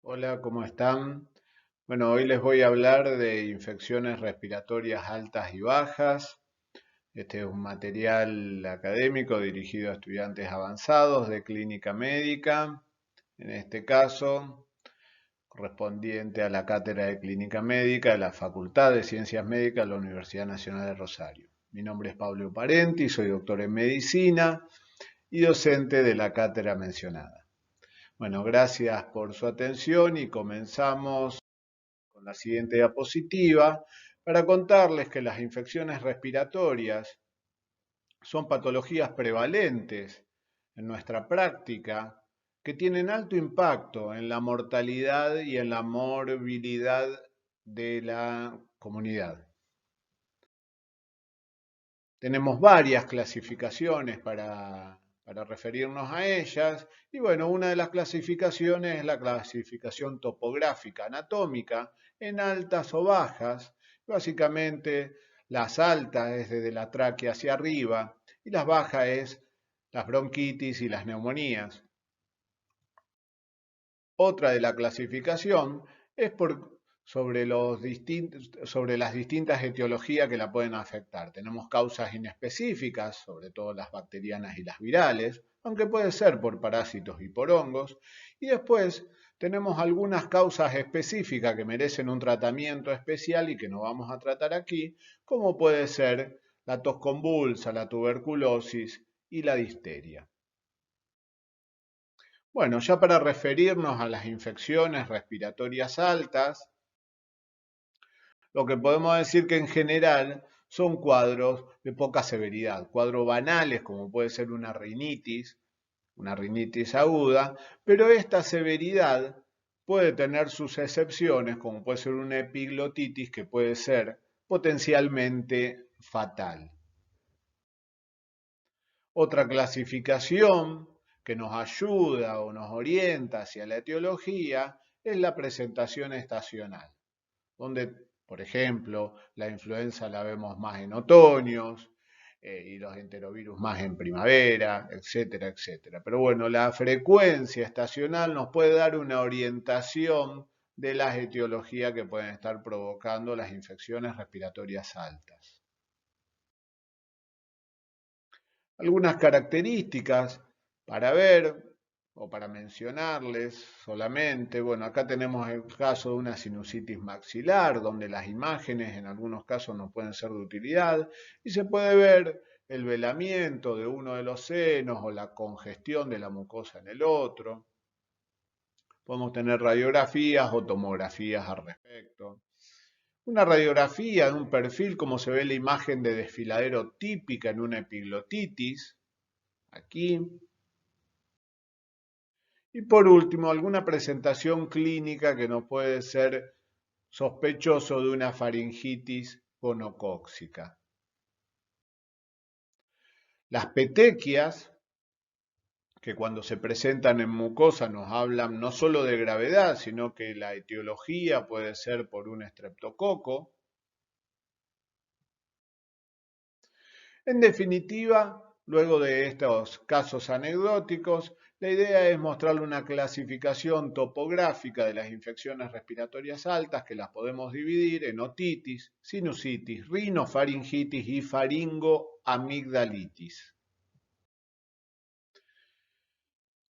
Hola, ¿cómo están? Bueno, hoy les voy a hablar de infecciones respiratorias altas y bajas. Este es un material académico dirigido a estudiantes avanzados de clínica médica, en este caso correspondiente a la Cátedra de Clínica Médica de la Facultad de Ciencias Médicas de la Universidad Nacional de Rosario. Mi nombre es Pablo Parenti, soy doctor en medicina y docente de la cátedra mencionada. Bueno, gracias por su atención y comenzamos con la siguiente diapositiva para contarles que las infecciones respiratorias son patologías prevalentes en nuestra práctica que tienen alto impacto en la mortalidad y en la morbilidad de la comunidad. Tenemos varias clasificaciones para referirnos a ellas y bueno, una de las clasificaciones es la clasificación topográfica anatómica en altas o bajas. Básicamente las altas es desde la tráquea hacia arriba y las bajas es las bronquitis y las neumonías. Otra de la clasificación es sobre las distintas etiologías que la pueden afectar. Tenemos causas inespecíficas, sobre todo las bacterianas y las virales, aunque puede ser por parásitos y por hongos. Y después tenemos algunas causas específicas que merecen un tratamiento especial y que no vamos a tratar aquí, como puede ser la tos convulsa, la tuberculosis y la difteria. Bueno, ya para referirnos a las infecciones respiratorias altas, lo que podemos decir que en general son cuadros de poca severidad, cuadros banales como puede ser una rinitis aguda, pero esta severidad puede tener sus excepciones, como puede ser una epiglotitis que puede ser potencialmente fatal. Otra clasificación que nos ayuda o nos orienta hacia la etiología es la presentación estacional, donde, por ejemplo, la influenza la vemos más en otoños y los enterovirus más en primavera, etcétera, etcétera. Pero bueno, la frecuencia estacional nos puede dar una orientación de las etiologías que pueden estar provocando las infecciones respiratorias altas. Algunas características para ver o para mencionarles solamente. Bueno, acá tenemos el caso de una sinusitis maxilar, donde las imágenes en algunos casos no pueden ser de utilidad y se puede ver el velamiento de uno de los senos o la congestión de la mucosa en el otro. Podemos tener radiografías o tomografías al respecto. Una radiografía de un perfil como se ve la imagen de desfiladero típica en una epiglotitis, aquí. Y por último, alguna presentación clínica que no puede ser sospechoso de una faringitis gonocóxica. Las petequias, que cuando se presentan en mucosa nos hablan no solo de gravedad, sino que la etiología puede ser por un estreptococo. En definitiva, luego de estos casos anecdóticos, la idea es mostrarle una clasificación topográfica de las infecciones respiratorias altas que las podemos dividir en otitis, sinusitis, rinofaringitis y faringoamigdalitis.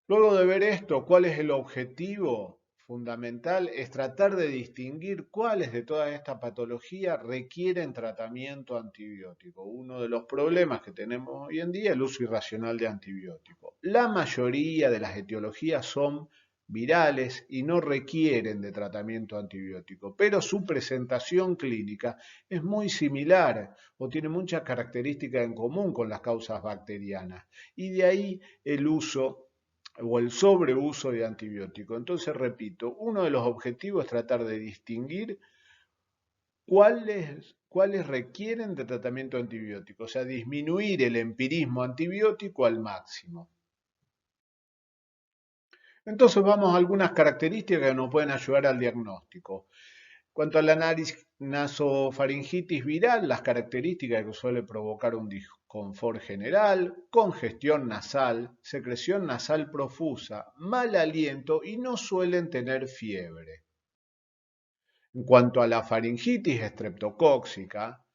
Luego de ver esto, ¿cuál es el objetivo fundamental? Es tratar de distinguir cuáles de todas estas patologías requieren tratamiento antibiótico. Uno de los problemas que tenemos hoy en día es el uso irracional de antibióticos. La mayoría de las etiologías son virales y no requieren de tratamiento antibiótico, pero su presentación clínica es muy similar o tiene muchas características en común con las causas bacterianas y de ahí el uso o el sobreuso de antibióticos. Entonces, repito, uno de los objetivos es tratar de distinguir cuáles requieren de tratamiento antibiótico, o sea, disminuir el empirismo antibiótico al máximo. Entonces vamos a algunas características que nos pueden ayudar al diagnóstico. Cuanto a la nasofaringitis viral, las características que suele provocar un confort general, congestión nasal, secreción nasal profusa, mal aliento y no suelen tener fiebre. En cuanto a la faringitis estreptocóxica,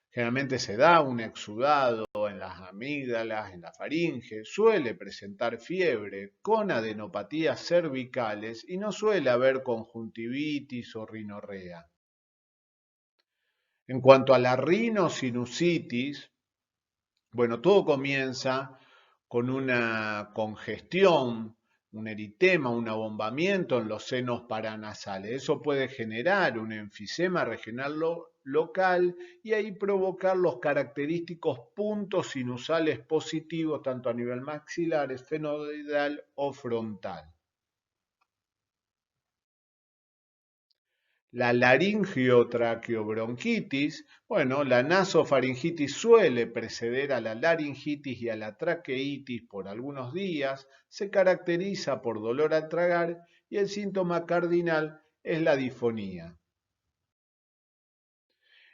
generalmente se da un exudado en las amígdalas, en la faringe, suele presentar fiebre con adenopatías cervicales y no suele haber conjuntivitis o rinorrea. En cuanto a la rinosinusitis, bueno, todo comienza con una congestión, un eritema, un abombamiento en los senos paranasales. Eso puede generar un enfisema regional local y ahí provocar los característicos puntos sinusales positivos tanto a nivel maxilar, esfenoidal o frontal. La laringiotraqueobronquitis, bueno, la nasofaringitis suele preceder a la laringitis y a la traqueitis por algunos días, se caracteriza por dolor al tragar y el síntoma cardinal es la disfonía.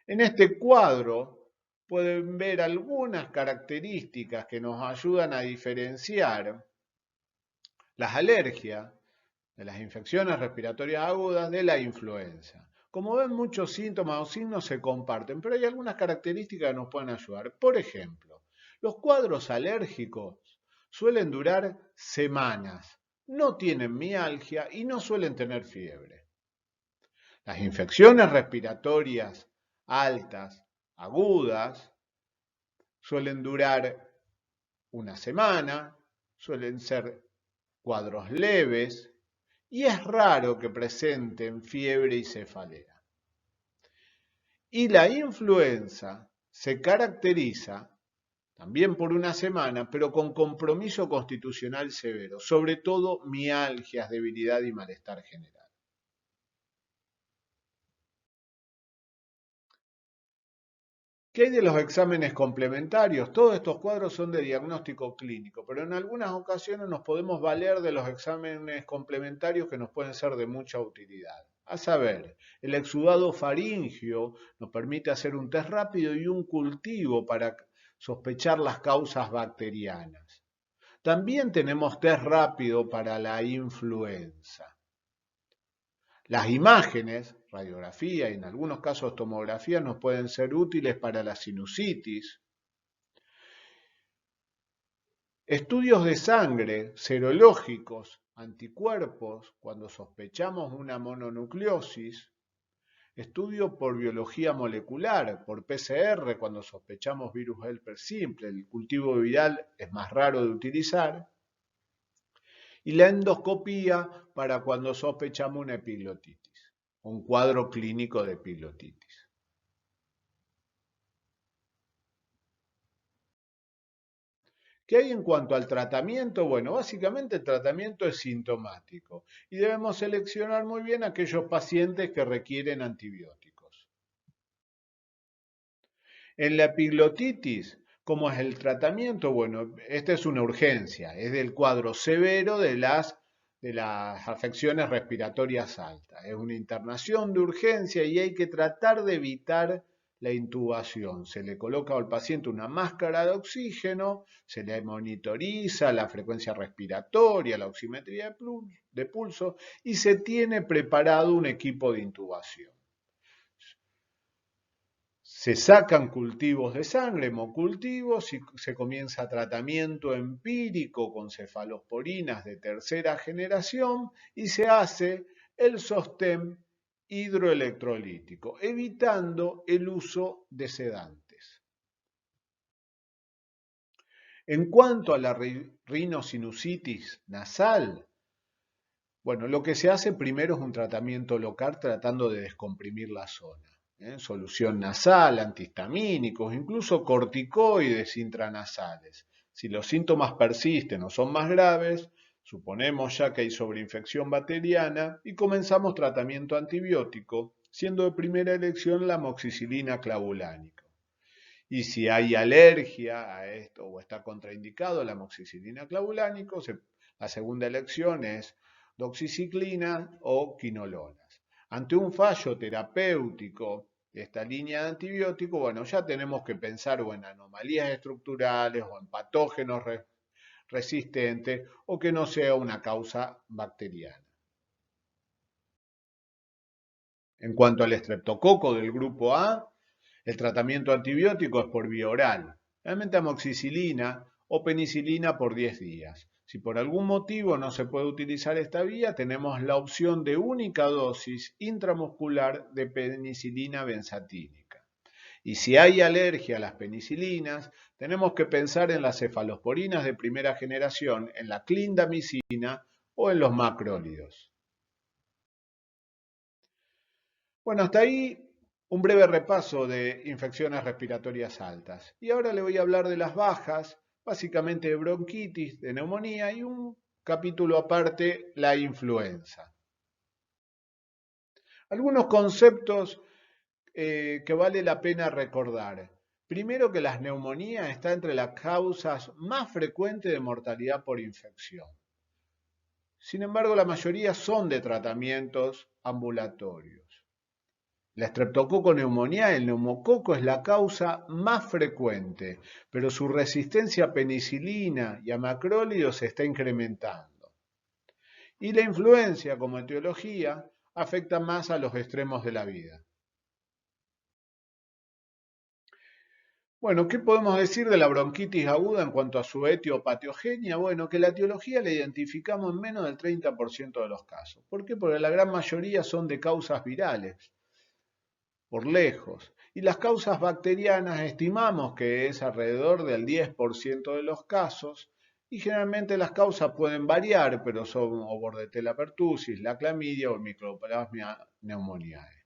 En este cuadro pueden ver algunas características que nos ayudan a diferenciar las alergias de las infecciones respiratorias agudas de la influenza. Como ven, muchos síntomas o signos se comparten, pero hay algunas características que nos pueden ayudar. Por ejemplo, los cuadros alérgicos suelen durar semanas, no tienen mialgia y no suelen tener fiebre. Las infecciones respiratorias altas, agudas, suelen durar una semana, suelen ser cuadros leves, y es raro que presenten fiebre y cefalea. Y la influenza se caracteriza también por una semana, pero con compromiso constitucional severo, sobre todo mialgias, debilidad y malestar general. ¿Qué hay de los exámenes complementarios? Todos estos cuadros son de diagnóstico clínico, pero en algunas ocasiones nos podemos valer de los exámenes complementarios que nos pueden ser de mucha utilidad. A saber, el exudado faríngeo nos permite hacer un test rápido y un cultivo para sospechar las causas bacterianas. También tenemos test rápido para la influenza. Las imágenes, radiografía y en algunos casos tomografía nos pueden ser útiles para la sinusitis. Estudios de sangre serológicos, anticuerpos, cuando sospechamos una mononucleosis. Estudio por biología molecular, por PCR, cuando sospechamos virus helper simple. El cultivo viral es más raro de utilizar. Y la endoscopía para cuando sospechamos una epiglotitis, un cuadro clínico de epiglotitis. ¿Qué hay en cuanto al tratamiento? Bueno, básicamente el tratamiento es sintomático y debemos seleccionar muy bien aquellos pacientes que requieren antibióticos. En la epiglotitis, ¿cómo es el tratamiento? Bueno, esta es una urgencia, es del cuadro severo de las afecciones respiratorias altas. Es una internación de urgencia y hay que tratar de evitar la intubación. Se le coloca al paciente una máscara de oxígeno, se le monitoriza la frecuencia respiratoria, la oximetría de pulso y se tiene preparado un equipo de intubación. Se sacan cultivos de sangre, hemocultivos, y se comienza tratamiento empírico con cefalosporinas de tercera generación y se hace el sostén hidroelectrolítico, evitando el uso de sedantes. En cuanto a la rinosinusitis nasal, bueno, lo que se hace primero es un tratamiento local tratando de descomprimir la zona. Solución nasal, antihistamínicos, incluso corticoides intranasales. Si los síntomas persisten o son más graves, suponemos ya que hay sobreinfección bacteriana y comenzamos tratamiento antibiótico, siendo de primera elección la amoxicilina clavulánica. Y si hay alergia a esto o está contraindicado la amoxicilina clavulánica, la segunda elección es doxiciclina o quinolonas. Ante un fallo terapéutico esta línea de antibiótico, bueno, ya tenemos que pensar o en anomalías estructurales o en patógenos resistentes o que no sea una causa bacteriana. En cuanto al estreptococo del grupo A, el tratamiento antibiótico es por vía oral, realmente amoxicilina o penicilina por 10 días. Si por algún motivo no se puede utilizar esta vía, tenemos la opción de única dosis intramuscular de penicilina benzatínica. Y si hay alergia a las penicilinas, tenemos que pensar en las cefalosporinas de primera generación, en la clindamicina o en los macrólidos. Bueno, hasta ahí un breve repaso de infecciones respiratorias altas. Y ahora le voy a hablar de las bajas, básicamente de bronquitis, de neumonía y un capítulo aparte, la influenza. Algunos conceptos que vale la pena recordar. Primero que las neumonías están entre las causas más frecuentes de mortalidad por infección. Sin embargo, la mayoría son de tratamientos ambulatorios. La estreptococo neumonía, el neumococo, es la causa más frecuente, pero su resistencia a penicilina y a macrólidos se está incrementando. Y la influencia como etiología afecta más a los extremos de la vida. Bueno, ¿qué podemos decir de la bronquitis aguda en cuanto a su etiopatogenia? Bueno, que la etiología la identificamos en menos del 30% de los casos. ¿Por qué? Porque la gran mayoría son de causas virales, por lejos. Y las causas bacterianas estimamos que es alrededor del 10% de los casos, y generalmente las causas pueden variar, pero son o Bordetella pertussis, la clamidia o Mycoplasma pneumoniae.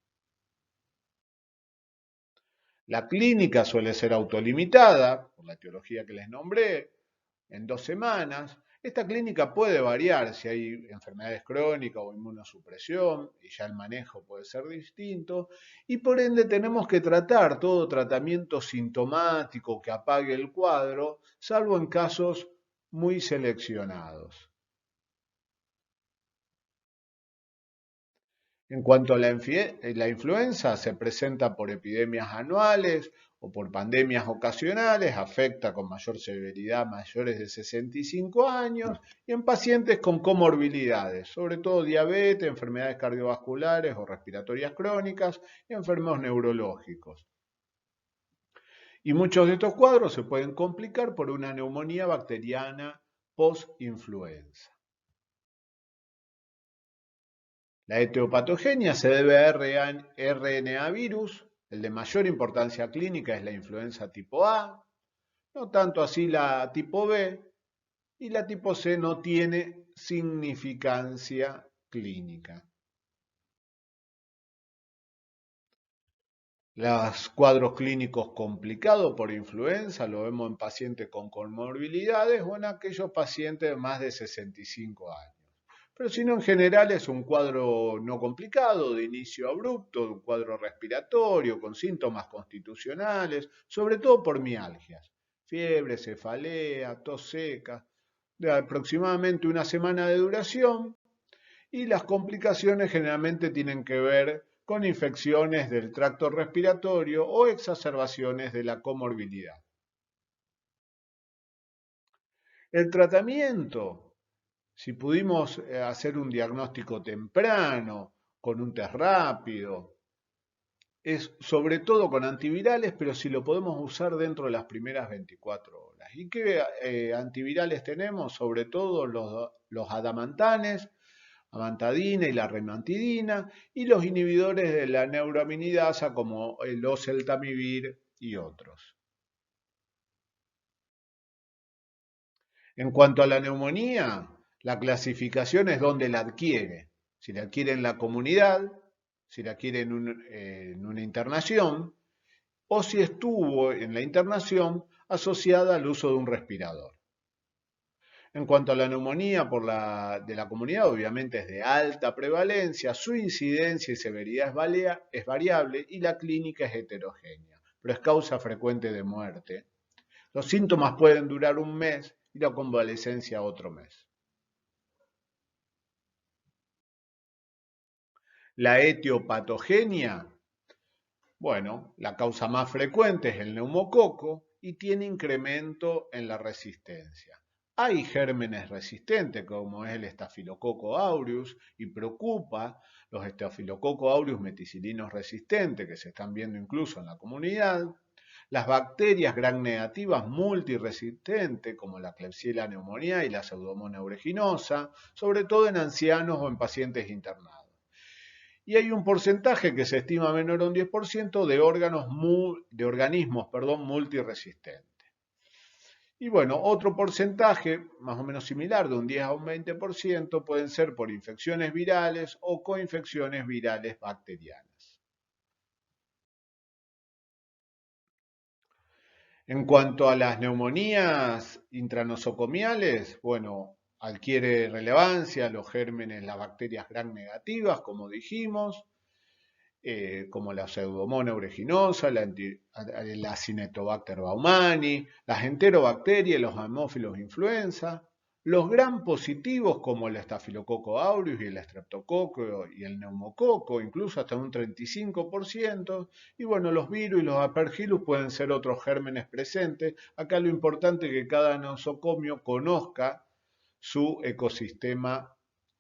La clínica suele ser autolimitada, por la etiología que les nombré, en 2 semanas. Esta clínica puede variar si hay enfermedades crónicas o inmunosupresión, y ya el manejo puede ser distinto, y por ende tenemos que tratar todo tratamiento sintomático que apague el cuadro, salvo en casos muy seleccionados. En cuanto a la influenza, se presenta por epidemias anuales o por pandemias ocasionales, afecta con mayor severidad a mayores de 65 años y en pacientes con comorbilidades, sobre todo diabetes, enfermedades cardiovasculares o respiratorias crónicas y enfermos neurológicos. Y muchos de estos cuadros se pueden complicar por una neumonía bacteriana post-influenza. La etiopatogenia se debe a RNA virus, el de mayor importancia clínica es la influenza tipo A, no tanto así la tipo B, y la tipo C no tiene significancia clínica. Los cuadros clínicos complicados por influenza lo vemos en pacientes con comorbilidades o en aquellos pacientes de más de 65 años. Pero si no, en general es un cuadro no complicado, de inicio abrupto, un cuadro respiratorio, con síntomas constitucionales, sobre todo por mialgias, fiebre, cefalea, tos seca, de aproximadamente 1 semana de duración, y las complicaciones generalmente tienen que ver con infecciones del tracto respiratorio o exacerbaciones de la comorbilidad. El tratamiento, si pudimos hacer un diagnóstico temprano, con un test rápido, es sobre todo con antivirales, pero si lo podemos usar dentro de las primeras 24 horas. ¿Y qué antivirales tenemos? Sobre todo los adamantanes, amantadina y la remantidina, y los inhibidores de la neuroaminidasa como el oseltamivir y otros. En cuanto a la neumonía, la clasificación es donde la adquiere. Si la adquiere en la comunidad, si la adquiere en una internación, o si estuvo en la internación asociada al uso de un respirador. En cuanto a la neumonía de la comunidad, obviamente es de alta prevalencia, su incidencia y severidad es variable y la clínica es heterogénea, pero es causa frecuente de muerte. Los síntomas pueden durar un mes y la convalecencia otro mes. La etiopatogenia Bueno, la causa más frecuente es el neumococo y tiene incremento en la resistencia. Hay gérmenes resistentes como es el estafilococo aureus y preocupa los estafilococo aureus meticilinos resistentes que se están viendo incluso en la comunidad. Las bacterias gram negativas multiresistentes como la Klebsiella pneumoniae y la Pseudomonas aeruginosa, sobre todo en ancianos o en pacientes internados. Y hay un porcentaje que se estima menor a un 10% de organismos multiresistentes. Y bueno, otro porcentaje, más o menos similar, de un 10 a un 20%, pueden ser por infecciones virales o coinfecciones virales bacterianas. En cuanto a las neumonías intranosocomiales, bueno, adquiere relevancia los gérmenes, las bacterias gram negativas, como dijimos, como la Pseudomonas aeruginosa, la Cinetobacter baumannii, las enterobacterias, los Haemophilus influenza, los gram positivos como el Staphylococcus aureus y el Streptococo y el neumococo, incluso hasta un 35%, y bueno, los virus y los aspergillus pueden ser otros gérmenes presentes. Acá lo importante es que cada nosocomio conozca su ecosistema,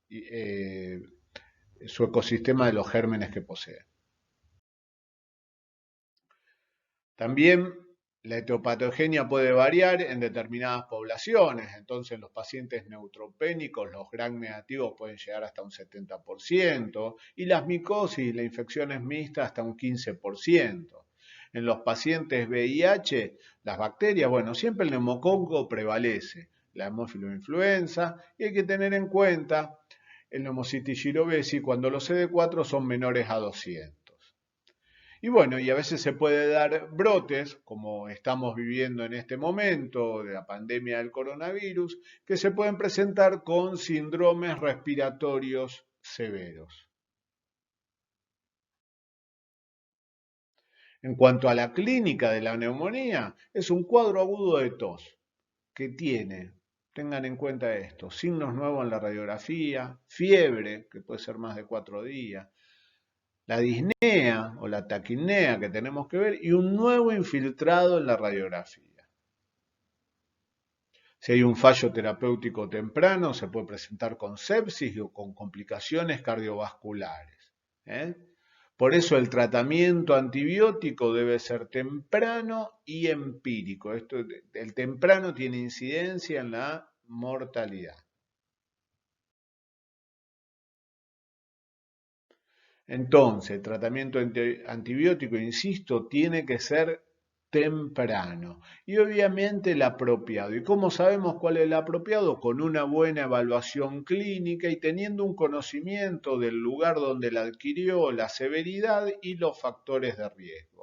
eh, su ecosistema de los gérmenes que posee. También la etiopatogenia puede variar en determinadas poblaciones, entonces en los pacientes neutropénicos los gram negativos pueden llegar hasta un 70% y las micosis y las infecciones mixtas hasta un 15%. En los pacientes VIH, las bacterias, bueno, siempre el neumococo prevalece, la Haemophilus influenza, y hay que tener en cuenta el Pneumocystis jirovecii cuando los CD4 son menores a 200. Y bueno, y a veces se puede dar brotes, como estamos viviendo en este momento de la pandemia del coronavirus, que se pueden presentar con síndromes respiratorios severos. En cuanto a la clínica de la neumonía, es un cuadro agudo de tos que tiene, tengan en cuenta esto, signos nuevos en la radiografía, fiebre, que puede ser más de 4 días, la disnea o la taquipnea que tenemos que ver y un nuevo infiltrado en la radiografía. Si hay un fallo terapéutico temprano, se puede presentar con sepsis o con complicaciones cardiovasculares. ¿eh? Por eso el tratamiento antibiótico debe ser temprano y empírico. El temprano tiene incidencia en la mortalidad. Entonces, el tratamiento antibiótico, insisto, tiene que ser temprano y obviamente el apropiado. ¿Y cómo sabemos cuál es el apropiado? Con una buena evaluación clínica y teniendo un conocimiento del lugar donde la adquirió, la severidad y los factores de riesgo.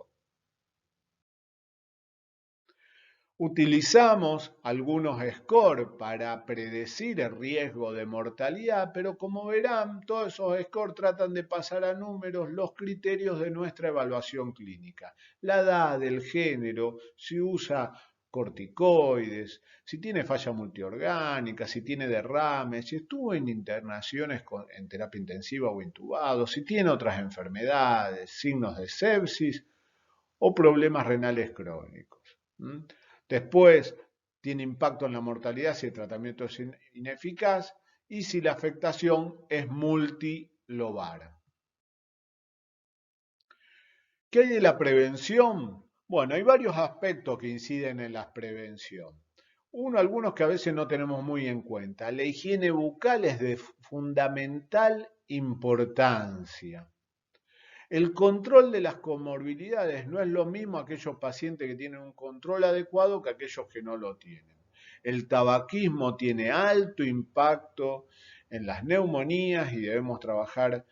Utilizamos algunos scores para predecir el riesgo de mortalidad, pero como verán, todos esos scores tratan de pasar a números los criterios de nuestra evaluación clínica. La edad, el género, si usa corticoides, si tiene falla multiorgánica, si tiene derrames, si estuvo en internaciones en terapia intensiva o intubado, si tiene otras enfermedades, signos de sepsis o problemas renales crónicos. Después, tiene impacto en la mortalidad si el tratamiento es ineficaz y si la afectación es multilobar. ¿Qué hay de la prevención? Bueno, hay varios aspectos que inciden en la prevención. Uno, algunos que a veces no tenemos muy en cuenta. La higiene bucal es de fundamental importancia. El control de las comorbilidades no es lo mismo aquellos pacientes que tienen un control adecuado que aquellos que no lo tienen. El tabaquismo tiene alto impacto en las neumonías y debemos trabajar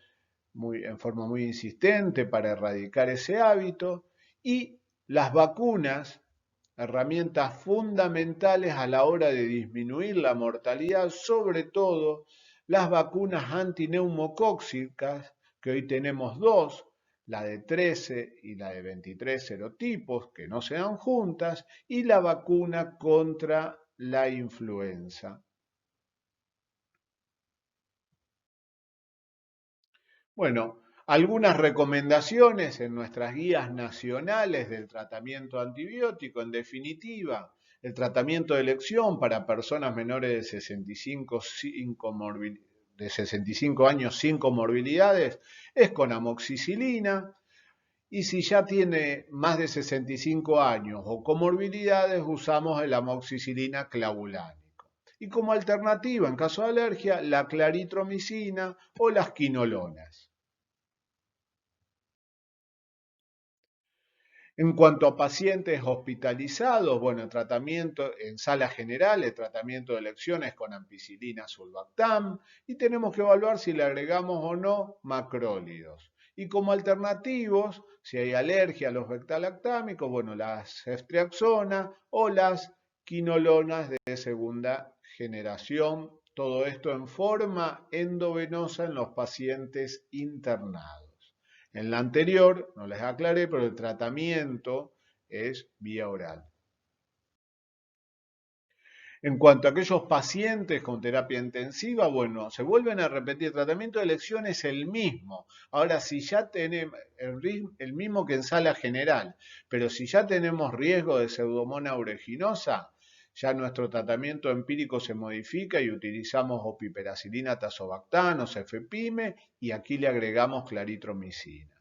en forma muy insistente para erradicar ese hábito. Y las vacunas, herramientas fundamentales a la hora de disminuir la mortalidad, sobre todo las vacunas antineumocóxicas, que hoy tenemos dos, la de 13 y la de 23 serotipos, que no se dan juntas, y la vacuna contra la influenza. Bueno, Algunas recomendaciones en nuestras guías nacionales del tratamiento antibiótico, en definitiva, el tratamiento de elección para personas menores de 65 años sin comorbilidades es con amoxicilina, y si ya tiene más de 65 años o comorbilidades, usamos el amoxicilina clavulánico. Y como alternativa, en caso de alergia, la claritromicina o las quinolonas. En cuanto a pacientes hospitalizados, bueno, el tratamiento en sala general, el tratamiento de elección es con ampicilina sulbactam y tenemos que evaluar si le agregamos o no macrólidos. Y como alternativos, si hay alergia a los beta-lactámicos, bueno, las ceftriaxona o las quinolonas de segunda generación, todo esto en forma endovenosa en los pacientes internados. En la anterior, no les aclaré, pero el tratamiento es vía oral. En cuanto a aquellos pacientes con terapia intensiva, bueno, se vuelven a repetir, el tratamiento de elección es el mismo. Ahora, si ya tenemos el mismo que en sala general, pero si ya tenemos riesgo de pseudomonas aeruginosa, ya nuestro tratamiento empírico se modifica y utilizamos opiperacilina tazobactam o cefepime y aquí le agregamos claritromicina.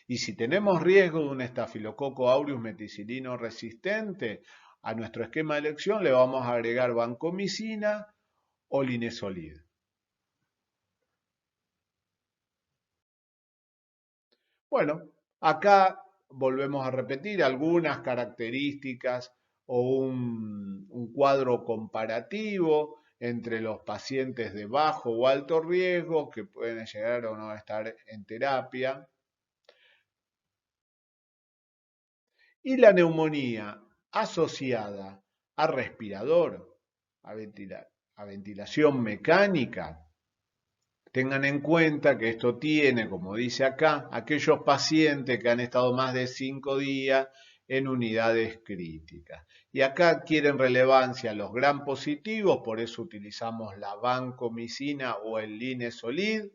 Y si tenemos riesgo de un estafilococo aureus meticilino resistente, a nuestro esquema de elección le vamos a agregar vancomicina o linezolid. Bueno, acá volvemos a repetir algunas características o un cuadro comparativo entre los pacientes de bajo o alto riesgo que pueden llegar o no a estar en terapia. Y la neumonía asociada a respirador, a ventilación mecánica, tengan en cuenta que esto tiene, como dice acá, aquellos pacientes que han estado más de 5 días en unidades críticas. Y acá adquieren relevancia los gram positivos, por eso utilizamos la vancomicina o el linezolid.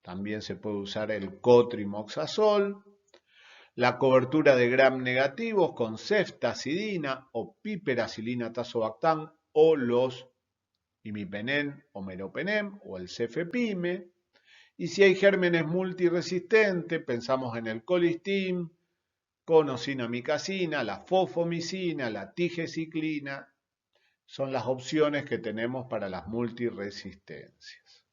También se puede usar el cotrimoxazol. La cobertura de gram negativos con ceftazidina o piperacilina tazobactam o los imipenem o meropenem o el cefepime. Y si hay gérmenes multiresistentes, pensamos en el colistin, conosinamicacina, la fofomicina, la tigeciclina, son las opciones que tenemos para las multiresistencias.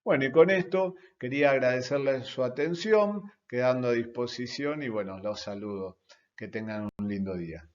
Bueno, y con esto quería agradecerles su atención, quedando a disposición y bueno, los saludo. Que tengan un lindo día.